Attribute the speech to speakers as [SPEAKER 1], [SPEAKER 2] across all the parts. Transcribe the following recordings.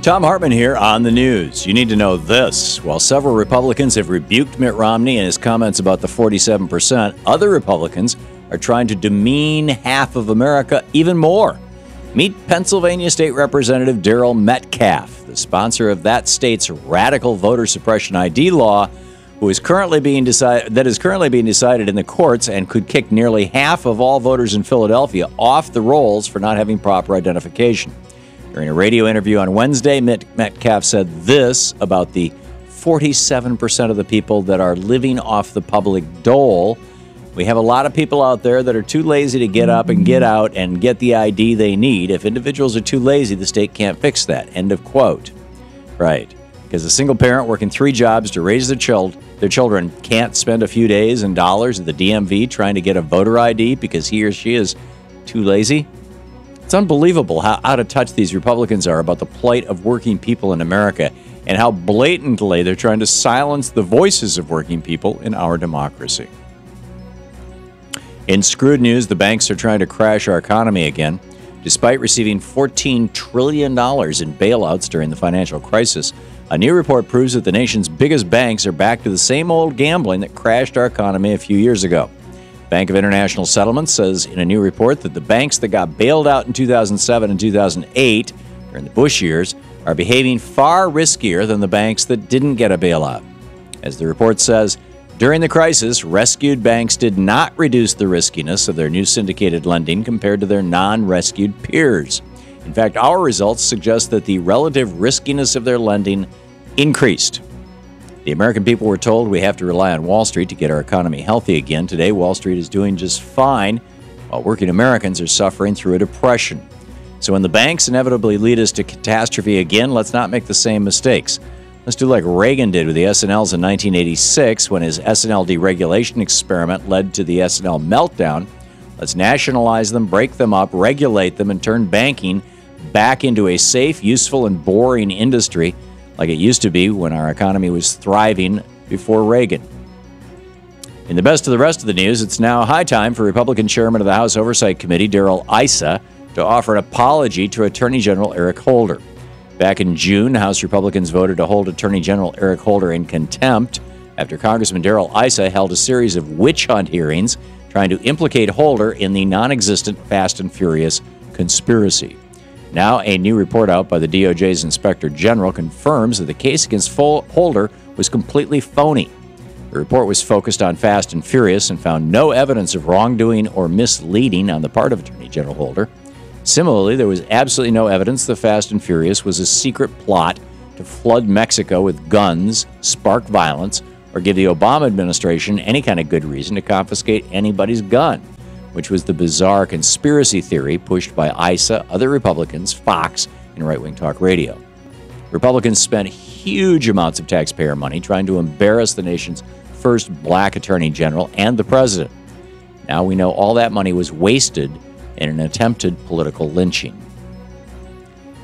[SPEAKER 1] Thom Hartmann here on the news. You need to know this. While several Republicans have rebuked Mitt Romney and his comments about the 47%, other Republicans are trying to demean half of America even more. Meet Pennsylvania State Representative Daryl Metcalf, the sponsor of that state's radical voter suppression ID law, that is currently being decided in the courts and could kick nearly half of all voters in Philadelphia off the rolls for not having proper identification. During a radio interview on Wednesday, Metcalf said this about the 47% of the people that are living off the public dole. We have a lot of people out there that are too lazy to get up and get out and get the ID they need. If individuals are too lazy, the state can't fix that. End of quote. Right. Because a single parent working 3 jobs to raise their children can't spend a few days and dollars at the DMV trying to get a voter ID because he or she is too lazy. It's unbelievable how out of touch these Republicans are about the plight of working people in America and how blatantly they're trying to silence the voices of working people in our democracy. In screwed news, the banks are trying to crash our economy again. Despite receiving $14 trillion in bailouts during the financial crisis, a new report proves that the nation's biggest banks are back to the same old gambling that crashed our economy a few years ago. Bank of International Settlements says in a new report that the banks that got bailed out in 2007 and 2008, during the Bush years, are behaving far riskier than the banks that didn't get a bailout. As the report says, during the crisis, rescued banks did not reduce the riskiness of their new syndicated lending compared to their non-rescued peers. In fact, our results suggest that the relative riskiness of their lending increased. The American people were told we have to rely on Wall Street to get our economy healthy again. Today, Wall Street is doing just fine, while working Americans are suffering through a depression. So when the banks inevitably lead us to catastrophe again, let's not make the same mistakes. Let's do like Reagan did with the S&Ls in 1986 when his S&L deregulation experiment led to the S&L meltdown. Let's nationalize them, break them up, regulate them, and turn banking back into a safe, useful, and boring industry like it used to be when our economy was thriving before Reagan. In the best of the rest of the news, it's now high time for Republican Chairman of the House Oversight Committee, Issa, to offer an apology to Attorney General Eric Holder. Back in June, House Republicans voted to hold Attorney General Eric Holder in contempt after Congressman Issa held a series of witch hunt hearings trying to implicate Holder in the non-existent Fast and Furious conspiracy. Now, a new report out by the DOJ's Inspector General confirms that the case against Holder was completely phony. The report was focused on Fast and Furious and found no evidence of wrongdoing or misleading on the part of Attorney General Holder. Similarly, there was absolutely no evidence that Fast and Furious was a secret plot to flood Mexico with guns, spark violence, or give the Obama administration any kind of good reason to confiscate anybody's gun, which was the bizarre conspiracy theory pushed by Issa, other Republicans, Fox, and right-wing talk radio. Republicans spent huge amounts of taxpayer money trying to embarrass the nation's first black attorney general and the president. Now we know all that money was wasted in an attempted political lynching.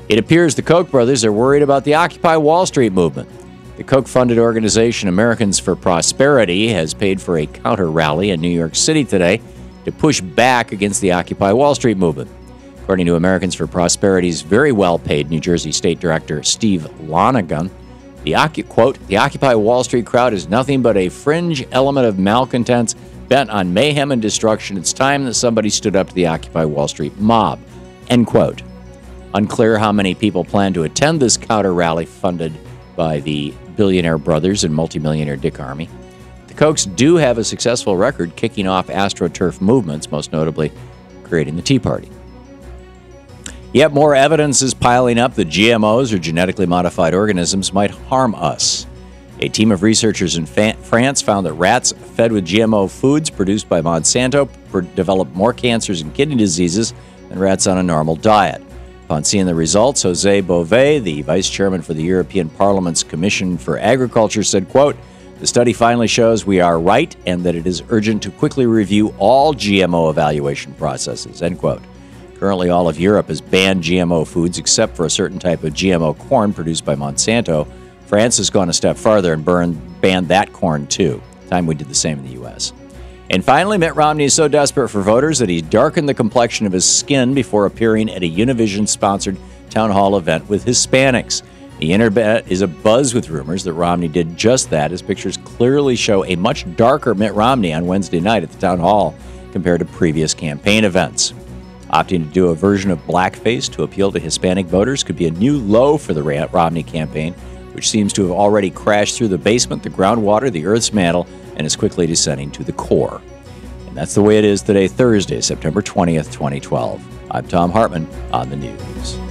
[SPEAKER 1] It appears the Koch brothers are worried about the Occupy Wall Street movement. The Koch-funded organization Americans for Prosperity has paid for a counter-rally in New York City today to push back against the Occupy Wall Street movement. According to Americans for Prosperity's very well-paid New Jersey State Director Steve Lonegan, the Occupy Wall Street crowd is nothing but a fringe element of malcontents bent on mayhem and destruction. It's time that somebody stood up to the Occupy Wall Street mob. End quote. Unclear how many people plan to attend this counter-rally funded by the billionaire brothers and multimillionaire Dick Armey. The Kochs do have a successful record kicking off AstroTurf movements, most notably creating the Tea Party. Yet more evidence is piling up that GMOs, or genetically modified organisms, might harm us. A team of researchers in France found that rats fed with GMO foods produced by Monsanto developed more cancers and kidney diseases than rats on a normal diet. Upon seeing the results, Jose Bové, the vice chairman for the European Parliament's Commission for Agriculture, said, quote, "The study finally shows we are right and that it is urgent to quickly review all GMO evaluation processes," end quote. Currently, all of Europe has banned GMO foods except for a certain type of GMO corn produced by Monsanto. France has gone a step farther and banned that corn, too. Time we did the same in the U.S. And finally, Mitt Romney is so desperate for voters that he darkened the complexion of his skin before appearing at a Univision-sponsored town hall event with Hispanics. The internet is abuzz with rumors that Romney did just that, as pictures clearly show a much darker Mitt Romney on Wednesday night at the town hall compared to previous campaign events. Opting to do a version of blackface to appeal to Hispanic voters could be a new low for the Romney campaign, which seems to have already crashed through the basement, the groundwater, the Earth's mantle, and is quickly descending to the core. And that's the way it is today, Thursday, September 20th, 2012. I'm Thom Hartmann on the News.